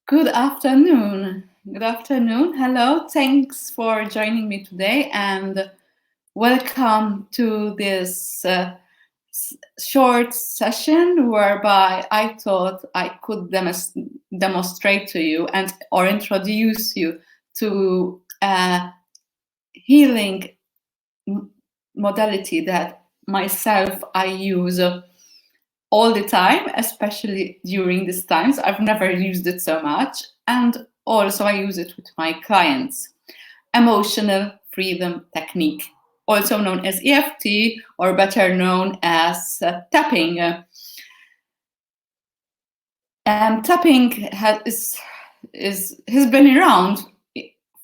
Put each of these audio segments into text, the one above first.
Good afternoon. Good afternoon. Hello. Thanks for joining me today and welcome to this short session whereby I thought I could demonstrate to you and or introduce you to a healing modality that myself I use all the time, especially during these times. I've never used it so much, and also I use it with my clients. Emotional freedom technique, also known as EFT, or better known as tapping. Tapping has been around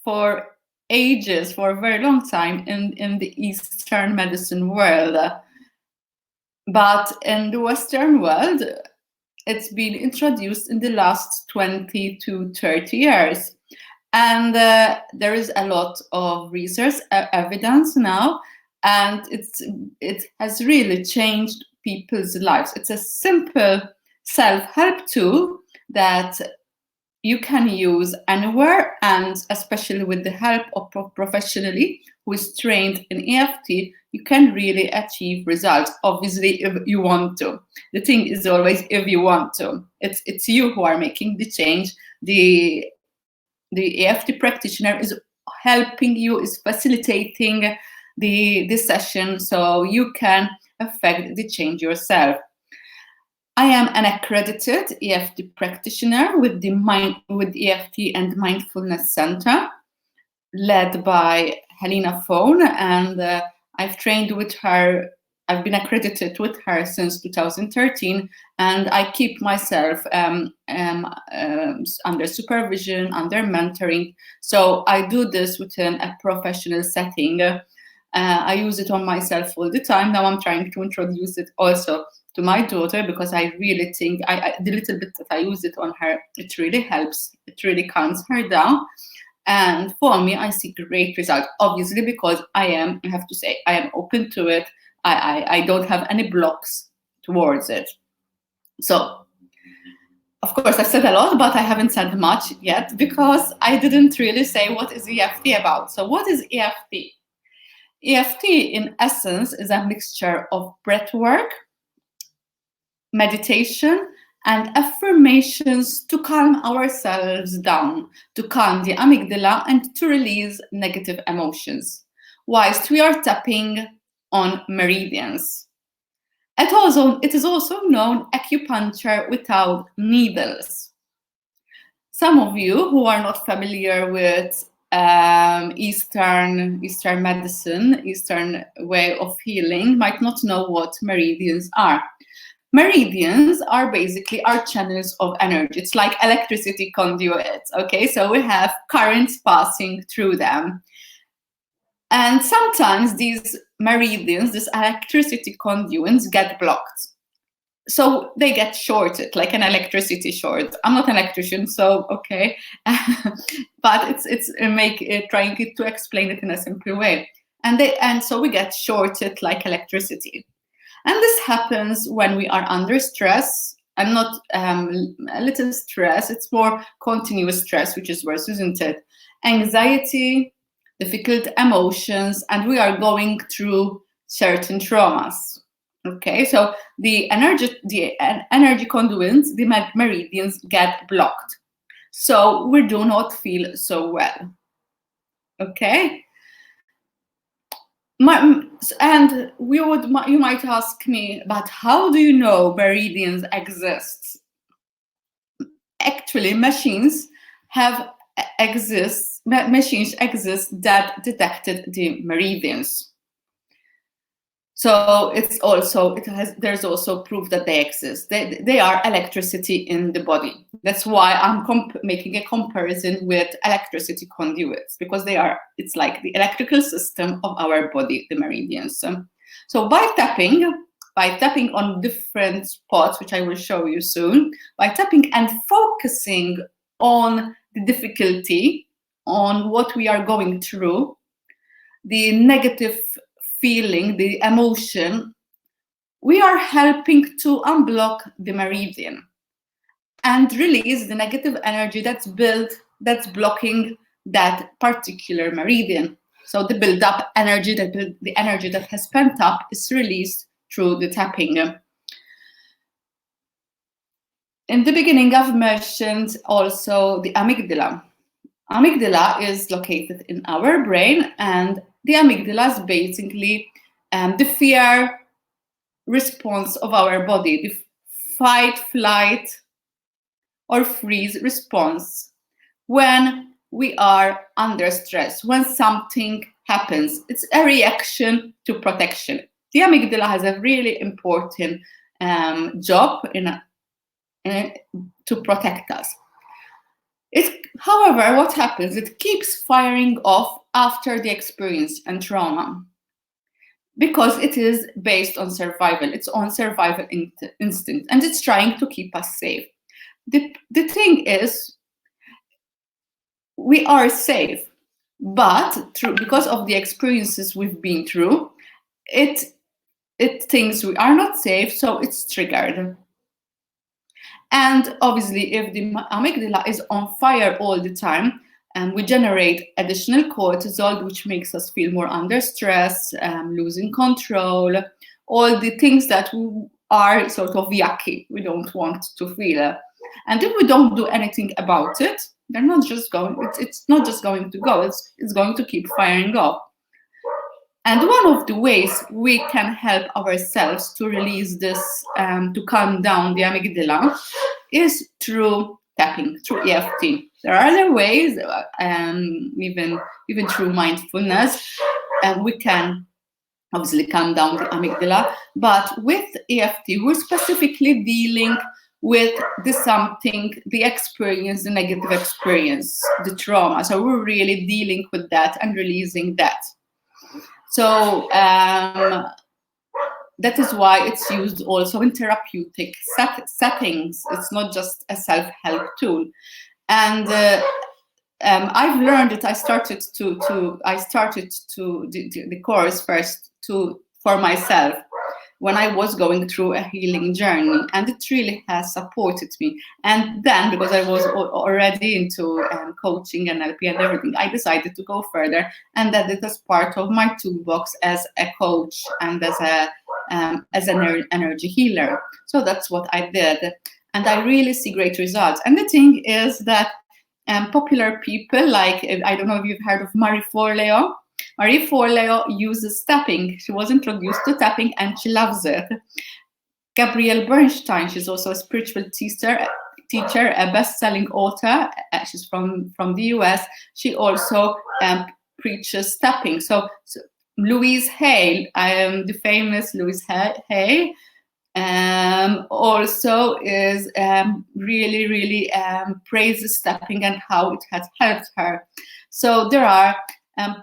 for ages, for a very long time in the Eastern medicine world. But in the Western world, it's been introduced in the last 20 to 30 years. And there is a lot of research evidence now, and it has really changed people's lives. It's a simple self-help tool that you can use anywhere, and especially with the help of professionally who is trained in EFT, you can really achieve results. Obviously, if you want to. The thing is always if you want to. It's you who are making the change. The EFT practitioner is helping you, is facilitating the session so you can affect the change yourself. I am an accredited EFT practitioner with the EFT and Mindfulness Center, led by Helena Phone, and I've trained with her. I've been accredited with her since 2013, and I keep myself under supervision, under mentoring. So I do this within a professional setting. I use it on myself all the time. Now I'm trying to introduce it also to my daughter, because I really think the little bit that I use it on her, it really helps. It really calms her down. And for me, I see great results, obviously, because I have to say, I am open to it. I don't have any blocks towards it. So, of course, I've said a lot, but I haven't said much yet because I didn't really say what is EFT about. So what is EFT? EFT, in essence, is a mixture of breath work, meditation, and affirmations to calm ourselves down, to calm the amygdala and to release negative emotions, whilst we are tapping on meridians. It is also known acupuncture without needles. Some of you who are not familiar with Eastern medicine, Eastern way of healing, might not know what meridians are. Meridians are basically our channels of energy. It's like electricity conduits, okay? So we have currents passing through them. And sometimes these meridians, these electricity conduits, get blocked. So they get shorted, like an electricity short. I'm not an electrician, so okay. But it's trying to explain it in a simple way. And so we get shorted like electricity. And this happens when we are under stress, and not a little stress, it's more continuous stress, which is worse, isn't it? Anxiety, difficult emotions, and we are going through certain traumas. Okay, so the energy conduits, the meridians get blocked. So we do not feel so well. Okay? And you might ask me, but how do you know meridians exist? Actually, machines exist that detected the meridians. So there's also proof that they exist. They are electricity in the body. That's why I'm making a comparison with electricity conduits, because it's like the electrical system of our body, the meridians. So by tapping on different spots, which I will show you soon, by tapping and focusing on the difficulty, on what we are going through, the negative feeling, the emotion, we are helping to unblock the meridian. and release the negative energy that's blocking that particular meridian. So the build-up energy, the energy that has pent up, is released through the tapping. In the beginning, I've mentioned also the amygdala. Amygdala is located in our brain, and the amygdala is basically the fear response of our body, the fight, flight, or freeze response when we are under stress, when something happens. It's a reaction to protection. The amygdala has a really important job to protect us. However, what happens, it keeps firing off after the experience and trauma, because it is based on survival. It's on survival instinct, and it's trying to keep us safe. The thing is, we are safe, but because of the experiences we've been through, it thinks we are not safe, so it's triggered. And obviously, if the amygdala is on fire all the time, we generate additional cortisol, which makes us feel more under stress, losing control, all the things that are sort of yucky, we don't want to feel. And if we don't do anything about it, they're not just going, it's not just going to go, it's going to keep firing off. And one of the ways we can help ourselves to release this, to calm down the amygdala, is through tapping, through EFT. There are other ways, even through mindfulness, and we can obviously calm down the amygdala. But with EFT, we're specifically dealing with the experience, the negative experience, the trauma. So we're really dealing with that and releasing that. So that is why it's used also in therapeutic settings. It's not just a self-help tool. And I've learned it. I started the course first for myself when I was going through a healing journey, and it really has supported me. And then, because I was already into coaching and NLP and everything, I decided to go further, and that it was part of my toolbox as a coach and as an energy healer. So that's what I did, and I really see great results. And the thing is that popular people, like, I don't know if you've heard of Marie Forleo. Marie Forleo uses tapping. She was introduced to tapping and she loves it. Gabrielle Bernstein, she's also a spiritual teacher, a best-selling author. She's from the US. She also preaches tapping. So Louise Hay, the famous Louise Hay, also is really praises tapping and how it has helped her. So there are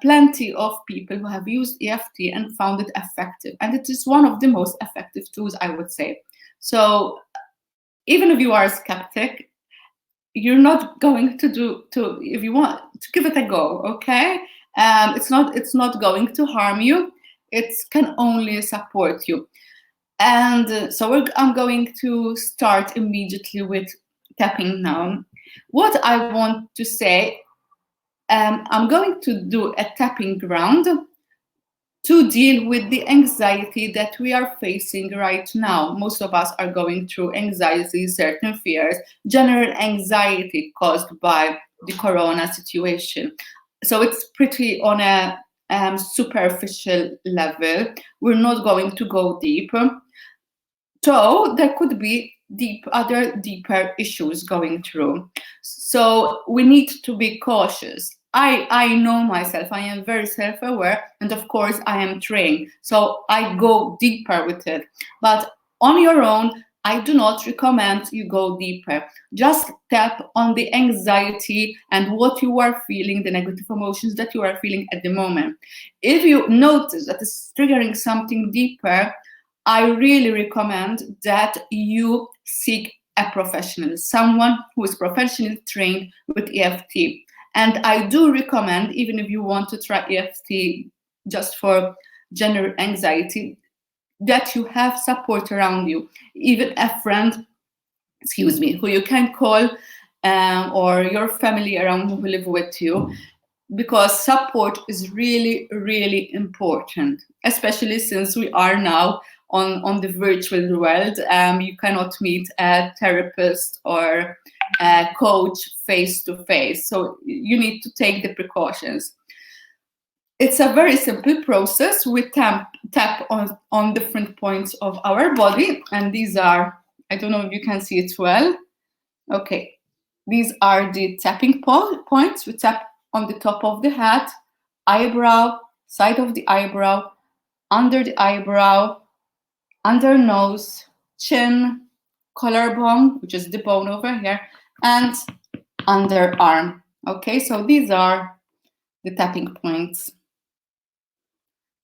plenty of people who have used EFT and found it effective, and it is one of the most effective tools, I would say. So even if you are a skeptic, you're not going to if you want to give it a go, okay? It's not going to harm you. It can only support you. And so I'm going to start immediately with tapping now. What I want to say, I'm going to do a tapping round to deal with the anxiety that we are facing right now. Most of us are going through anxiety, certain fears, general anxiety caused by the corona situation. So it's pretty on a superficial level. We're not going to go deep. So there could be other deeper issues going through. So we need to be cautious. I know myself, I am very self-aware, and of course I am trained, so I go deeper with it. But on your own, I do not recommend you go deeper. Just tap on the anxiety and what you are feeling, the negative emotions that you are feeling at the moment. If you notice that it's triggering something deeper, I really recommend that you seek a professional, someone who is professionally trained with EFT. And I do recommend, even if you want to try EFT just for general anxiety, that you have support around you, even a friend excuse me, who you can call, or your family around who live with you, because support is really, really important, especially since we are now on the virtual world. You cannot meet a therapist or a coach face to face, so you need to take the precautions. It's a very simple process. We tap on different points of our body, and these are, I don't know if you can see it well. Okay, these are the tapping points. We tap on the top of the head, eyebrow, side of the eyebrow, under the eyebrow, under nose, chin, collarbone, which is the bone over here, and underarm. Okay, so these are the tapping points.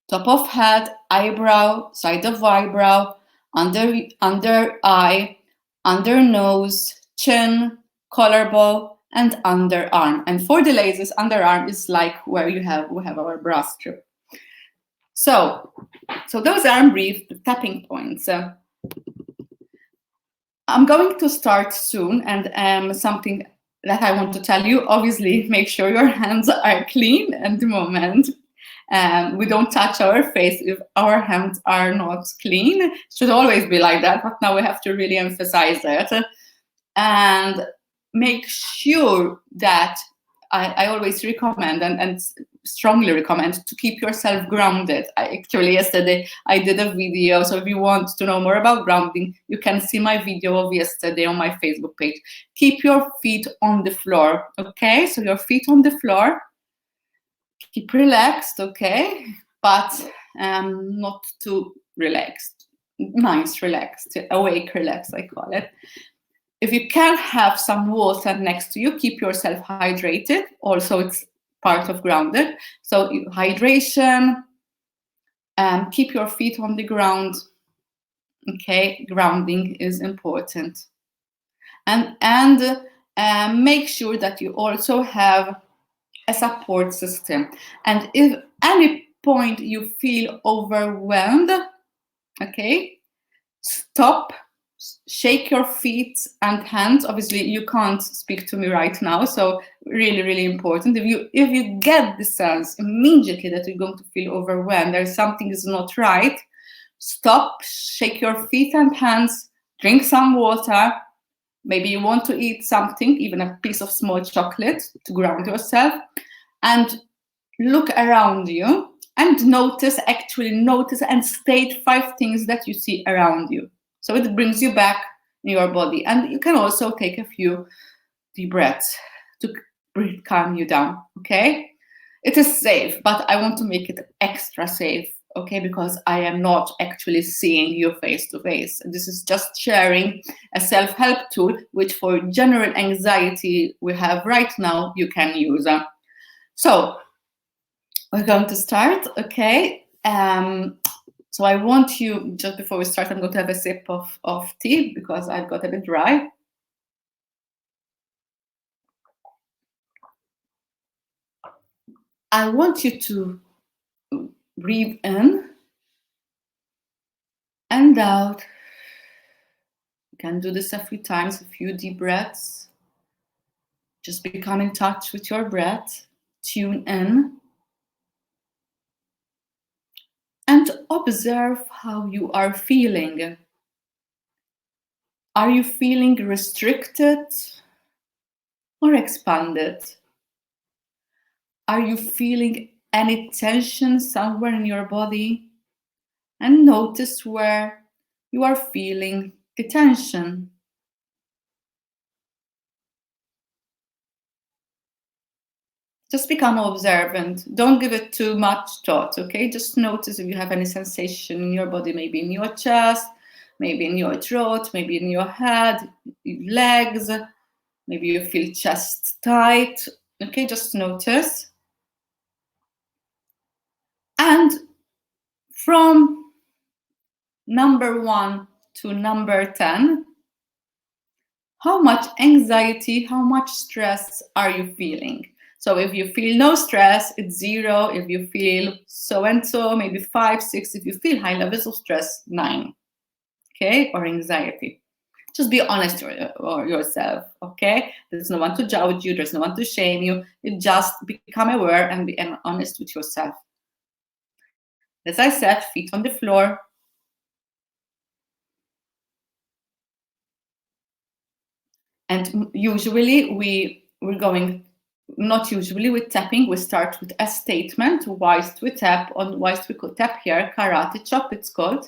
Top of head, eyebrow, side of eyebrow, under eye, under nose, chin, collarbone, and underarm. And for the ladies, underarm is like where we have our bra strip. So those are brief tapping points. I'm going to start soon, and something that I want to tell you, obviously, make sure your hands are clean at the moment. We don't touch our face if our hands are not clean. It should always be like that, but now we have to really emphasize that. And make sure that I always recommend and strongly recommend to keep yourself grounded. Actually, yesterday I did a video, so if you want to know more about grounding, you can see my video of yesterday on my Facebook page. Keep your feet on the floor, okay? So your feet on the floor. Keep relaxed, okay? But not too relaxed. Nice, relaxed, awake, relaxed, I call it. If you can have some water next to you, keep yourself hydrated. Also, it's part of grounded. So hydration, keep your feet on the ground. Okay, grounding is important. And make sure that you also have a support system. And if any point you feel overwhelmed, okay, stop, shake your feet and hands. Obviously, you can't speak to me right now, so really, really important. If you get the sense immediately that you're going to feel overwhelmed, there's something is not right, stop, shake your feet and hands, drink some water. Maybe you want to eat something, even a piece of small chocolate to ground yourself, and look around you and notice and state 5 things that you see around you. So it brings you back in your body. And you can also take a few deep breaths to calm you down, okay? It is safe, but I want to make it extra safe, okay? Because I am not actually seeing you face to face. This is just sharing a self-help tool, which for general anxiety we have right now, you can use. So we're going to start, okay? So I want you, just before we start, I'm going to have a sip of tea because I've got a bit dry. I want you to breathe in and out. You can do this a few times, a few deep breaths. Just become in touch with your breath. Tune in. And observe how you are feeling. Are you feeling restricted or expanded? Are you feeling any tension somewhere in your body? And notice where you are feeling the tension. Just become observant. Don't give it too much thought, okay? Just notice if you have any sensation in your body, maybe in your chest, maybe in your throat, maybe in your head, your legs, maybe you feel chest tight, okay? Just notice. And from number 1 to number 10, how much anxiety, how much stress are you feeling? So if you feel no stress, it's 0. If you feel so-and-so, maybe 5, 6. If you feel high levels of stress, 9. Okay, or anxiety. Just be honest or yourself, okay? There's no one to judge you, there's no one to shame you. You just become aware and be honest with yourself. As I said, feet on the floor. And usually we're going, not usually with tapping, we start with a statement, whilst we tap on, whilst we could tap here, karate chop it's called.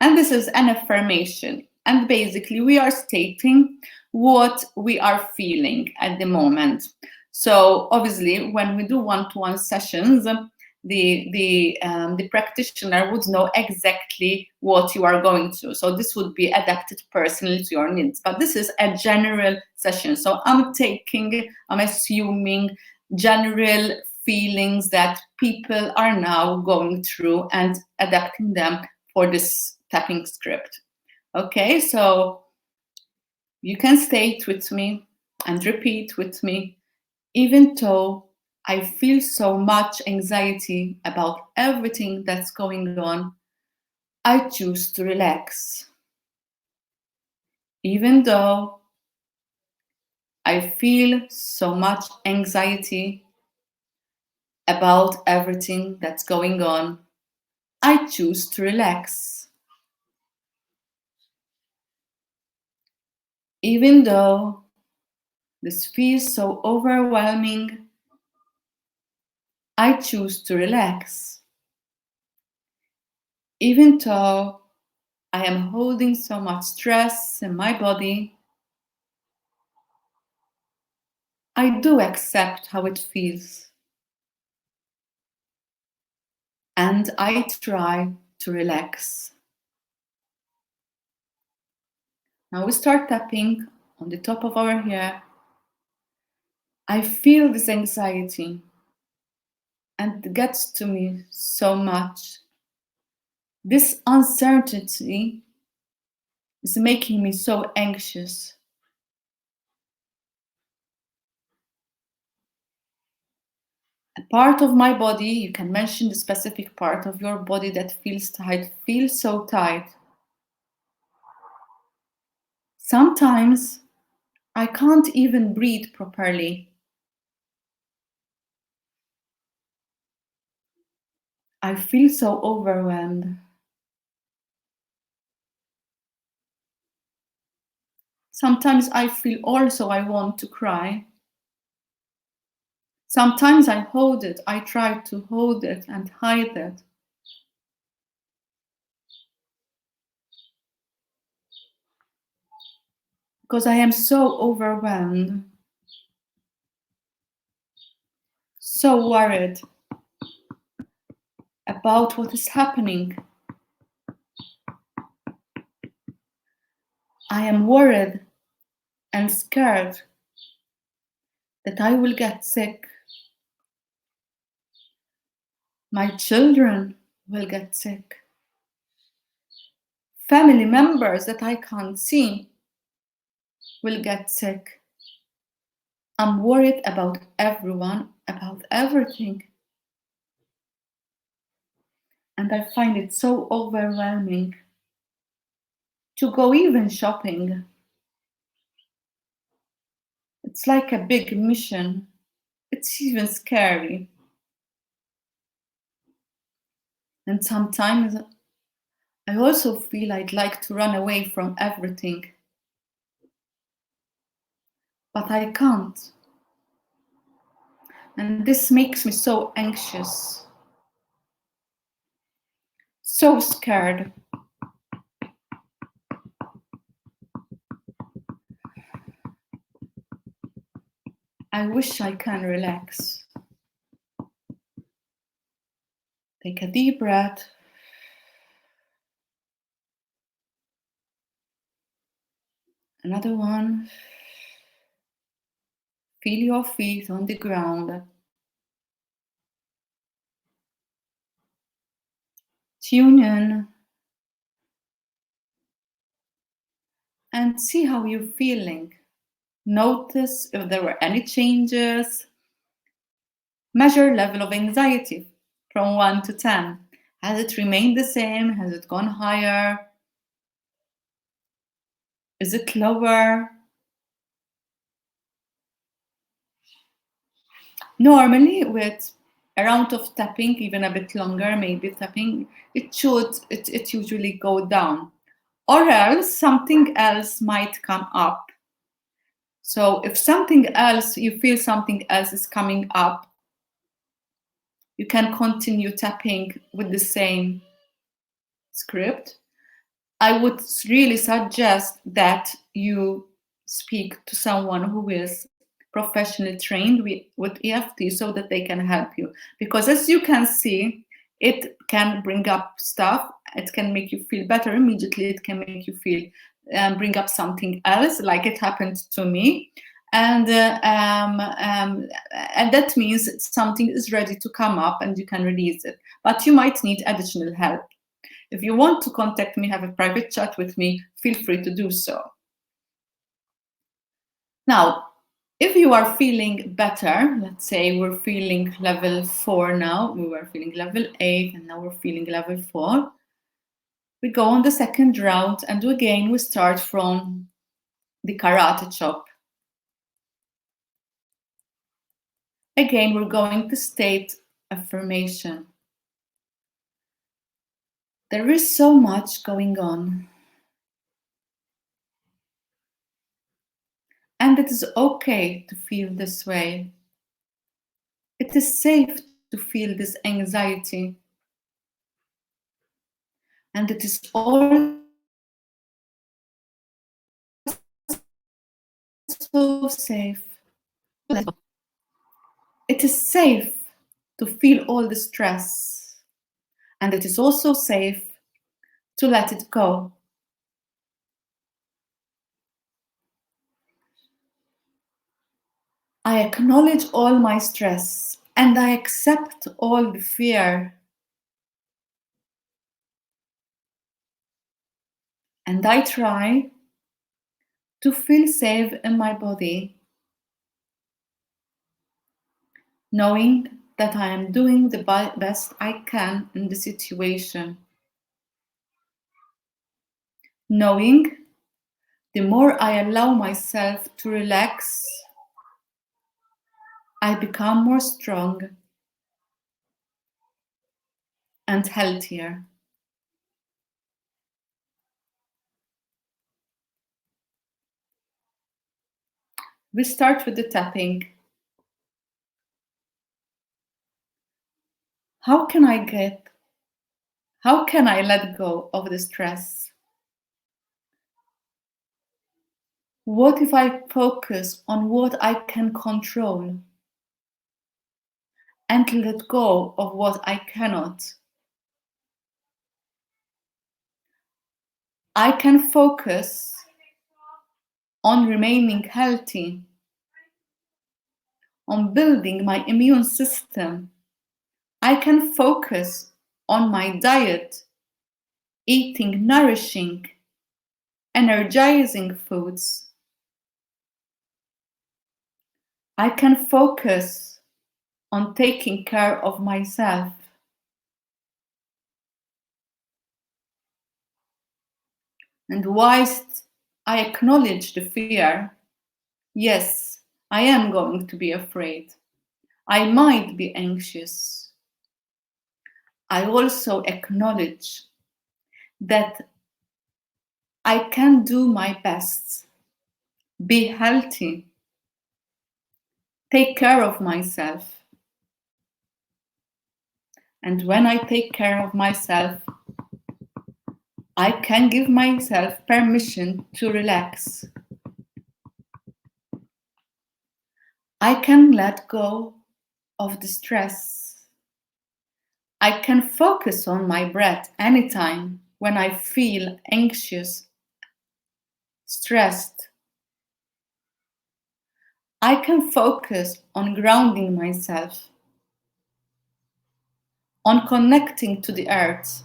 And this is an affirmation. And basically we are stating what we are feeling at the moment. So obviously when we do one-to-one sessions, the practitioner would know exactly what you are going through. So this would be adapted personally to your needs. But this is a general session. So I'm assuming general feelings that people are now going through and adapting them for this tapping script. Okay, so you can state with me and repeat with me, even though I feel so much anxiety about everything that's going on, I choose to relax. Even though I feel so much anxiety about everything that's going on, I choose to relax. Even though this feels so overwhelming, I choose to relax. Even though I am holding so much stress in my body, I do accept how it feels. And I try to relax. Now we start tapping on the top of our hair. I feel this anxiety and it gets to me so much. This uncertainty is making me so anxious. A part of my body, you can mention the specific part of your body that feels tight, feels so tight. Sometimes I can't even breathe properly. I feel so overwhelmed. Sometimes I feel also I want to cry. Sometimes I hold it, I try to hold it and hide it. Because I am so overwhelmed, so worried about what is happening. I am worried and scared that I will get sick. My children will get sick. Family members that I can't see will get sick. I'm worried about everyone, about everything. And I find it so overwhelming to go even shopping. It's like a big mission. It's even scary. And sometimes I also feel I'd like to run away from everything. But I can't. And this makes me so anxious, so scared. I wish I can relax. Take a deep breath. Another one. Feel your feet on the ground. Tune in and see how you're feeling. Notice if there were any changes. Measure level of anxiety from 1 to 10. Has it remained the same? Has it gone higher? Is it lower? Normally, with a round of tapping, even a bit longer, maybe tapping, it usually go down. Or else something else might come up. So if something else, you feel something else is coming up, you can continue tapping with the same script. I would really suggest that you speak to someone who is professionally trained with EFT so that they can help you. Because as you can see, it can bring up stuff. It can make you feel better immediately. It can make you feel, bring up something else, like it happened to me. And that means something is ready to come up and you can release it. But you might need additional help. If you want to contact me, have a private chat with me, feel free to do so. Now, if you are feeling better, let's say we're feeling level 4 now, we were feeling level 8, and now we're feeling level 4. We go on the second round, and again we start from the karate chop. Again, we're going to state affirmation. There is so much going on. And it is okay to feel this way. It is safe to feel this anxiety. And it is also safe. It is safe to feel all the stress. And it is also safe to let it go. I acknowledge all my stress and I accept all the fear. And I try to feel safe in my body, knowing that I am doing the best I can in the situation. Knowing the more I allow myself to relax, I become more strong and healthier. We start with the tapping. How can I let go of the stress? What if I focus on what I can control and let go of what I cannot? I can focus on remaining healthy, on building my immune system. I can focus on my diet, eating nourishing, energizing foods. I can focus on taking care of myself. And whilst I acknowledge the fear, yes, I am going to be afraid. I might be anxious. I also acknowledge that I can do my best, be healthy, take care of myself. And when I take care of myself, I can give myself permission to relax. I can let go of the stress. I can focus on my breath anytime when I feel anxious, stressed. I can focus on grounding myself, on connecting to the earth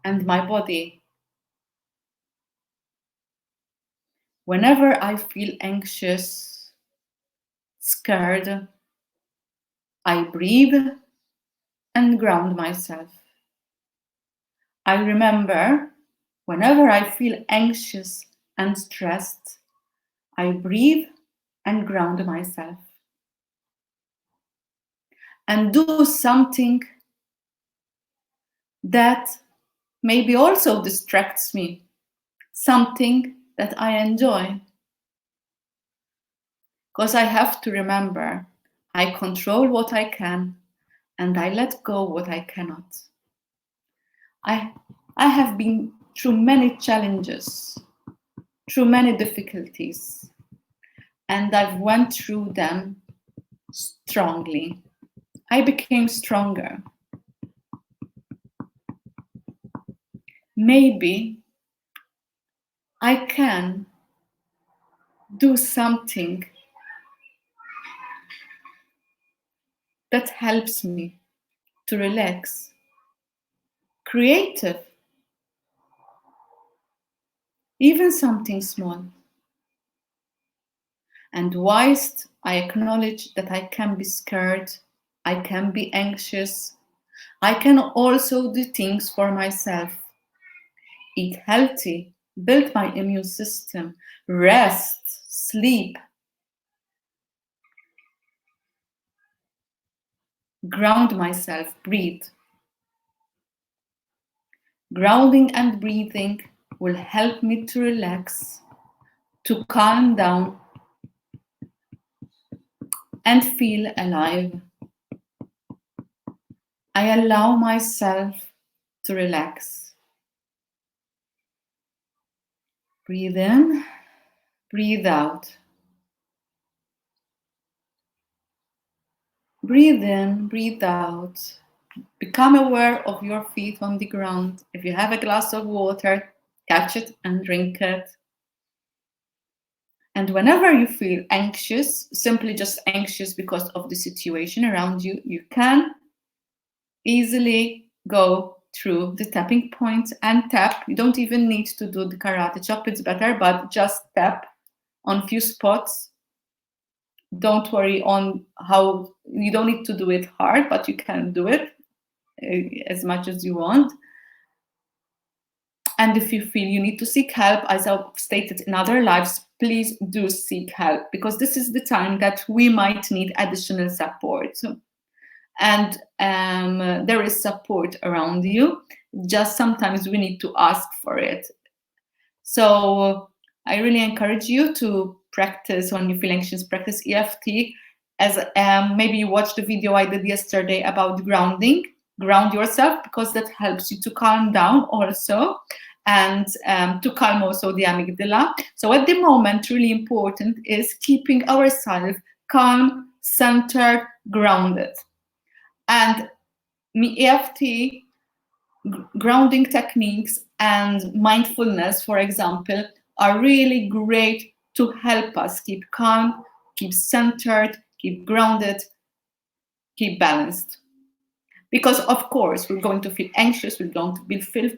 and my body. Whenever I feel anxious, scared, I breathe and ground myself. I remember whenever I feel anxious and stressed, I breathe and ground myself and do something that maybe also distracts me, something that I enjoy. Because I have to remember, I control what I can and I let go what I cannot. I have been through many challenges, through many difficulties, and I've went through them strongly. I became stronger. Maybe I can do something that helps me to relax. Creative, even something small. And whilst I acknowledge that I can be scared, I can be anxious, I can also do things for myself. Eat healthy, build my immune system, rest, sleep, ground myself, breathe. Grounding and breathing will help me to relax, to calm down, and feel alive. I allow myself to relax. Breathe in, breathe out. Breathe in, breathe out. Become aware of your feet on the ground. If you have a glass of water, catch it and drink it. And whenever you feel anxious, simply just anxious because of the situation around you, you can easily go through the tapping points and tap. You don't even need to do the karate chop, it's better, but just tap on few spots. Don't worry on how, you don't need to do it hard, but you can do it as much as you want. And if you feel you need to seek help, as I've stated in other lives, please do seek help, because this is the time that we might need additional support. And there is support around you, just sometimes we need to ask for it. So I really encourage you to practice, when you feel anxious, practice EFT. As maybe you watched the video I did yesterday about grounding. Ground yourself, because that helps you to calm down also, and to calm also the amygdala. So at the moment, really important is keeping ourselves calm, centered, grounded. And EFT, grounding techniques and mindfulness, for example, are really great to help us keep calm, keep centered, keep grounded, keep balanced. Because of course, we're going to feel anxious, we're going to feel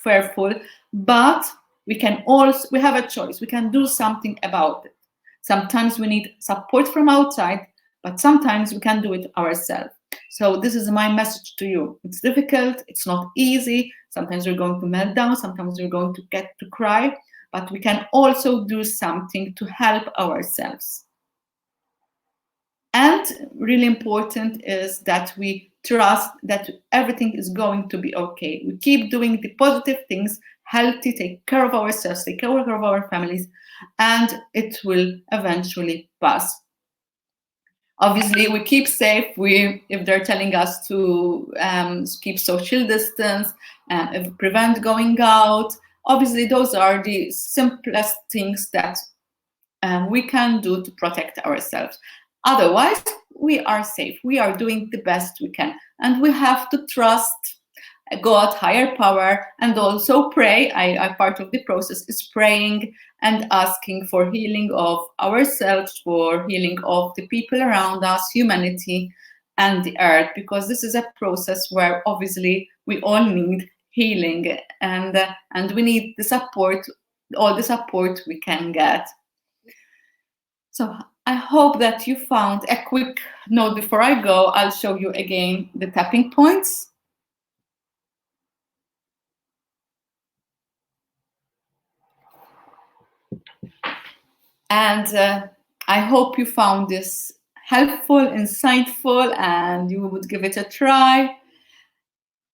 fearful, but we have a choice. We can do something about it. Sometimes we need support from outside, but sometimes we can do it ourselves. So this is my message to you. It's difficult, it's not easy. Sometimes we're going to melt down, sometimes we're going to get to cry, but we can also do something to help ourselves. And really important is that we trust that everything is going to be okay. We keep doing the positive things, healthy, take care of ourselves, take care of our families, and it will eventually pass. Obviously, we keep safe. If they're telling us to keep social distance, prevent going out, obviously those are the simplest things that we can do to protect ourselves. Otherwise, we are safe. We are doing the best we can. And we have to trust God, higher power, and also pray. I part of the process is praying and asking for healing of ourselves, for healing of the people around us, humanity, and the earth, because this is a process where obviously we all need healing, and we need the support, all the support we can get. So I hope that you found a quick note before I go. I'll show you again the tapping points. And I hope you found this helpful, insightful, and you would give it a try.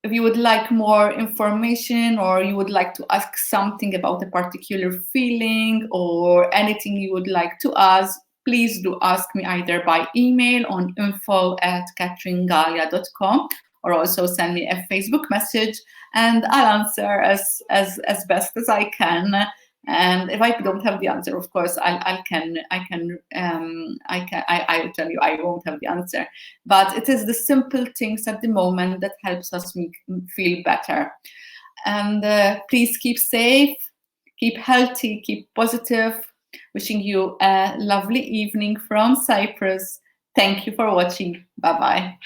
If you would like more information, or you would like to ask something about a particular feeling, or anything you would like to ask, please do ask me either by email on info@catherinegalia.com, or also send me a Facebook message, and I'll answer as best as I can. And if I don't have the answer, of course, I will tell you I won't have the answer. But it is the simple things at the moment that helps us feel better. And please keep safe, keep healthy, keep positive. Wishing you a lovely evening from Cyprus. Thank you for watching. Bye-bye.